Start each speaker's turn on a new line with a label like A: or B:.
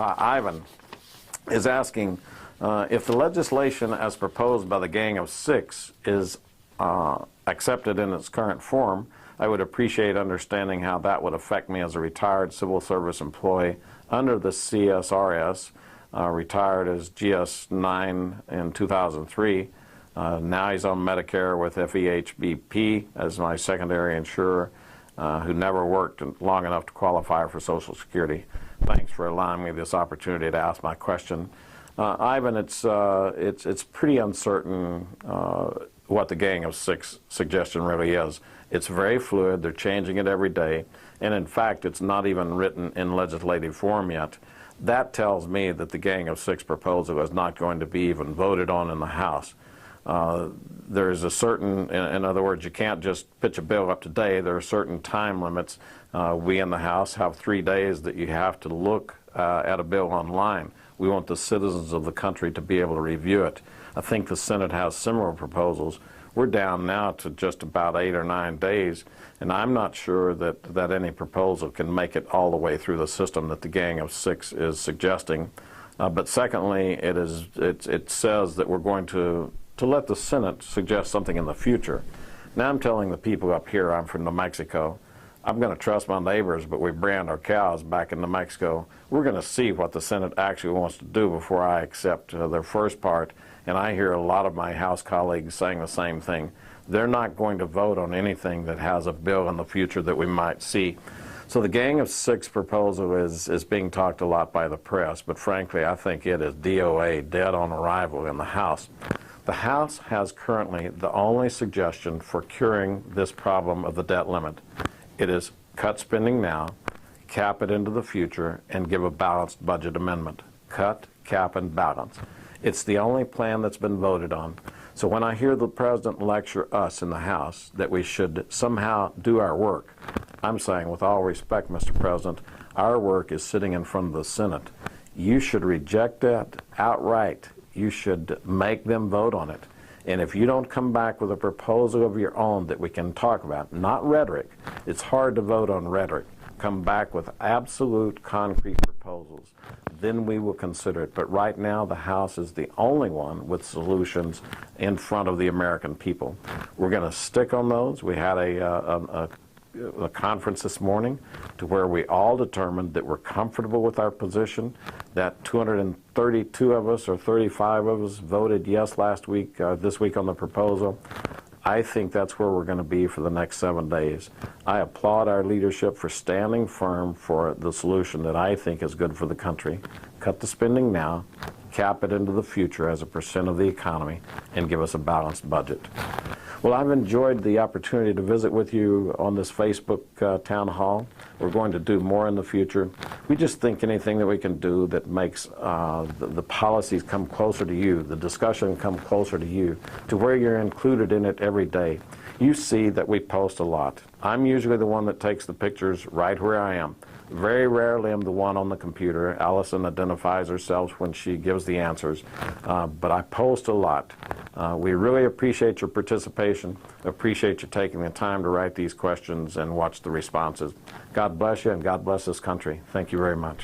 A: Ivan is asking if the legislation as proposed by the Gang of Six is accepted in its current form. I would appreciate understanding how that would affect me as a retired civil service employee under the CSRS, retired as GS9 in 2003. Now he's on Medicare with FEHBP as my secondary insurer, who never worked long enough to qualify for Social Security. Thanks for allowing me this opportunity to ask my question. Ivan, it's pretty uncertain what the Gang of Six suggestion really is. It's very fluid. They're changing it every day. And in fact, it's not even written in legislative form yet. That tells me that the Gang of Six proposal is not going to be even voted on in the House. There's a certain, in other words, you can't just pitch a bill up today. There are certain time limits. We in the House have 3 days that you have to look at a bill online. We want the citizens of the country to be able to review it. I think the Senate has similar proposals. We're down now to just about 8 or 9 days, and I'm not sure that any proposal can make it all the way through the system that the Gang of Six is suggesting. But secondly, it says that we're going to let the Senate suggest something in the future. Now I'm telling the people up here, I'm from New Mexico, I'm going to trust my neighbors, but we brand our cows back in New Mexico. We're going to see what the Senate actually wants to do before I accept their first part. And I hear a lot of my House colleagues saying the same thing. They're not going to vote on anything that has a bill in the future that we might see. So the Gang of Six proposal is being talked a lot by the press, but frankly, I think it is DOA, dead on arrival, in the House. The House has currently the only suggestion for curing this problem of the debt limit. It is cut spending now, cap it into the future, and give a balanced budget amendment. Cut, cap, and balance. It's the only plan that's been voted on. So when I hear the President lecture us in the House that we should somehow do our work, I'm saying, with all respect, Mr. President, our work is sitting in front of the Senate. You should reject that outright. You should make them vote on it. And if you don't come back with a proposal of your own that we can talk about, not rhetoric, it's hard to vote on rhetoric, come back with absolute concrete proposals, then we will consider it. But right now, the House is the only one with solutions in front of the American people. We're going to stick on those. We had a conference this morning to where we all determined that we're comfortable with our position, that 232 of us or 35 of us voted yes last week, this week on the proposal. I think that's where we're going to be for the next 7 days. I applaud our leadership for standing firm for the solution that I think is good for the country. Cut the spending now, cap it into the future as a percent of the economy, and give us a balanced budget. Well, I've enjoyed the opportunity to visit with you on this Facebook town hall. We're going to do more in the future. We just think anything that we can do that makes the policies come closer to you, the discussion come closer to you, to where you're included in it every day. You see that we post a lot. I'm usually the one that takes the pictures right where I am. Very rarely I'm the one on the computer. Allison identifies herself when she gives the answers, but I post a lot. We really appreciate your participation, appreciate you taking the time to write these questions and watch the responses. God bless you, and God bless this country. Thank you very much.